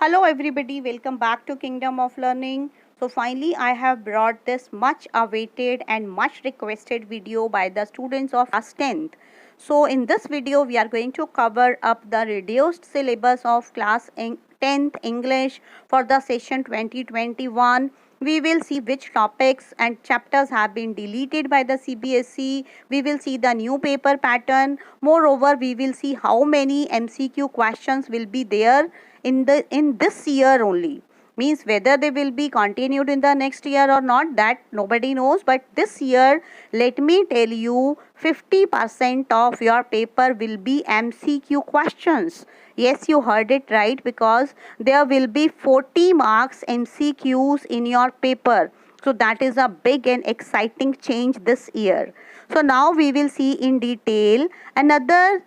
Hello everybody, welcome back to Kingdom of Learning. So finally I have brought this much awaited and much requested video by the students of class 10th. So in this video we are going to cover up the reduced syllabus of class 10th English for the session 2021. We will see which topics and chapters have been deleted by the CBSE. We will see the new paper pattern. Moreover, we will see how many MCQ questions will be there in this year only. Means whether they will be continued in the next year or not, that nobody knows, but this year let me tell you 50% of your paper will be MCQ questions. Yes, you heard it right, because there will be 40 marks MCQs in your paper. So that is a big and exciting change this year. So now we will see in detail another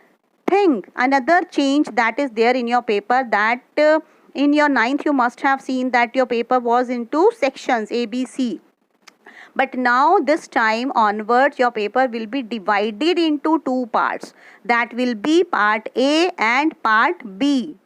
change that is there in your paper, that in your ninth you must have seen that your paper was into sections ABC, but now this time onwards your paper will be divided into two parts. That will be part A and part B.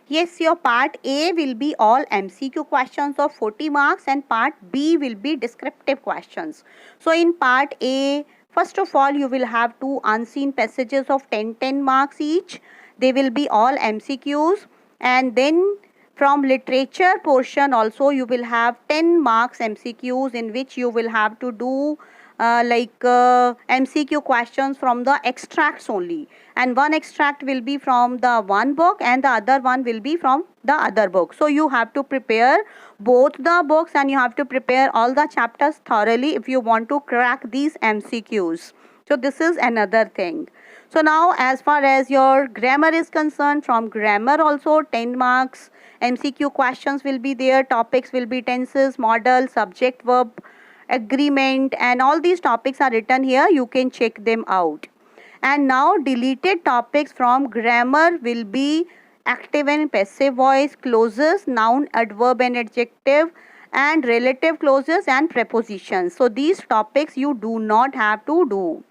Yes, your part A will be all MCQ questions of 40 marks and part B will be descriptive questions. So in part A, first of all, you will have two unseen passages of 10 marks each. They will be all MCQs, and then from literature portion also you will have 10 marks MCQs, in which you will have to do MCQ questions from the extracts only, and one extract will be from the one book and the other one will be from the other book. So you have to prepare both the books and you have to prepare all the chapters thoroughly if you want to crack these MCQs. So this is another thing. So now as far as your grammar is concerned, from grammar also 10 marks MCQ questions will be there. Topics will be tenses, modal, subject, verb, agreement, and all these topics are written here. You can check them out. And now deleted topics from grammar will be active and passive voice, clauses, noun, adverb and adjective, and relative clauses and prepositions. So these topics you do not have to do.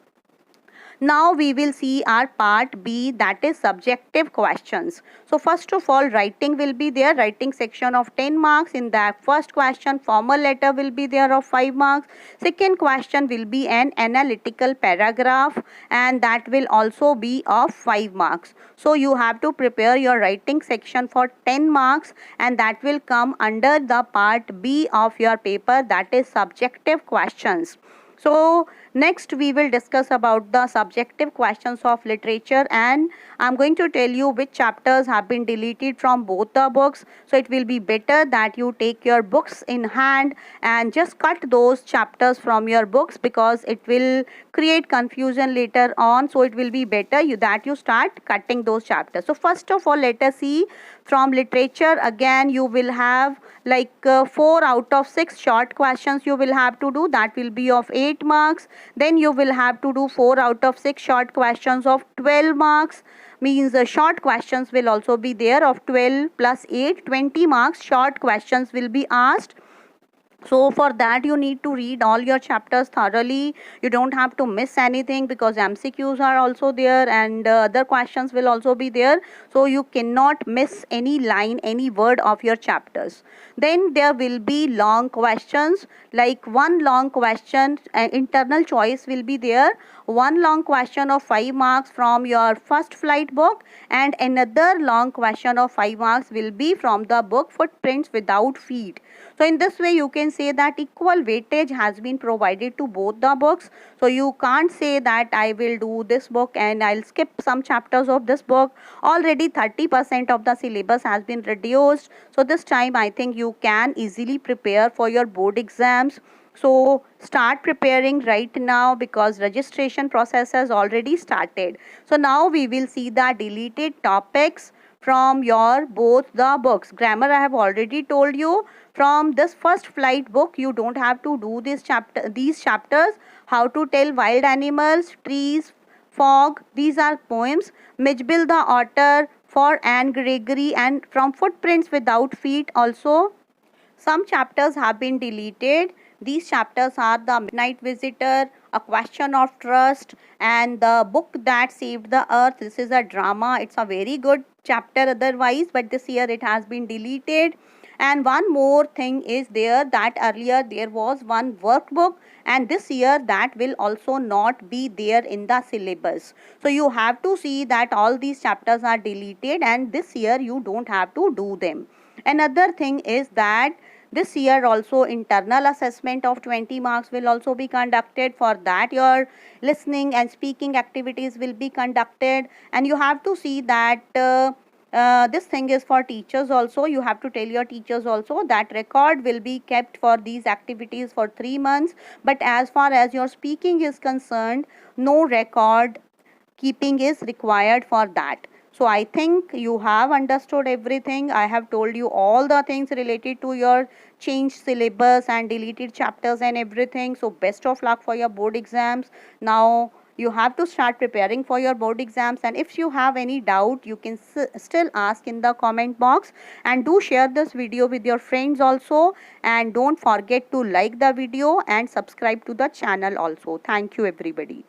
Now we will see our part B, that is subjective questions. So first of all, writing will be there, writing section of 10 marks. In that first question, formal letter will be there of 5 marks. Second question will be an analytical paragraph, and that will also be of 5 marks. So you have to prepare your writing section for 10 marks, and that will come under the part B of your paper, that is subjective questions. So next we will discuss about the subjective questions of literature, and I'm going to tell you which chapters have been deleted from both the books. So it will be better that you take your books in hand and just cut those chapters from your books, because it will create confusion later on. So it will be better that you start cutting those chapters. So first of all, let us see from literature. Again, you will have 4 out of 6 short questions you will have to do, that will be of 8 marks. Then you will have to do 4 out of 6 short questions of 12 marks. Means the short questions will also be there of 12 plus 8, 20 marks. Short questions will be asked. So for that you need to read all your chapters thoroughly. You don't have to miss anything, because MCQs are also there and other questions will also be there. So you cannot miss any line, any word of your chapters. Then there will be long questions, like one long question, internal choice will be there. One long question of 5 marks from your first flight book, and another long question of 5 marks will be from the book Footprints Without Feet. So in this way you can say that equal weightage has been provided to both the books. So you can't say that I will do this book and I'll skip some chapters of this book. Already 30% of the syllabus has been reduced. So this time I think you can easily prepare for your board exams. So start preparing right now, because registration process has already started. So now we will see the deleted topics from your both the books. Grammar I have already told you. From this first flight book you don't have to do these chapters. How to tell wild animals, trees, fog, these are poems. Mitchell the Otter for Anne Gregory, and from Footprints Without Feet also some chapters have been deleted. These chapters are The Midnight Visitor, A Question of Trust, and The Book That Saved the Earth. This is a drama. It's a very good chapter otherwise, but this year it has been deleted. And one more thing is there, that earlier there was one workbook, and this year that will also not be there in the syllabus. So you have to see that all these chapters are deleted, and this year you don't have to do them. Another thing is that this year also internal assessment of 20 marks will also be conducted. For that your listening and speaking activities will be conducted, and you have to see that this thing is for teachers also. You have to tell your teachers also that record will be kept for these activities for 3 months, but as far as your speaking is concerned, no record keeping is required for that. So I think you have understood everything. I have told you all the things related to your changed syllabus and deleted chapters and everything. So best of luck for your board exams. Now you have to start preparing for your board exams, and if you have any doubt you can still ask in the comment box, and do share this video with your friends also, and don't forget to like the video and subscribe to the channel also. Thank you everybody.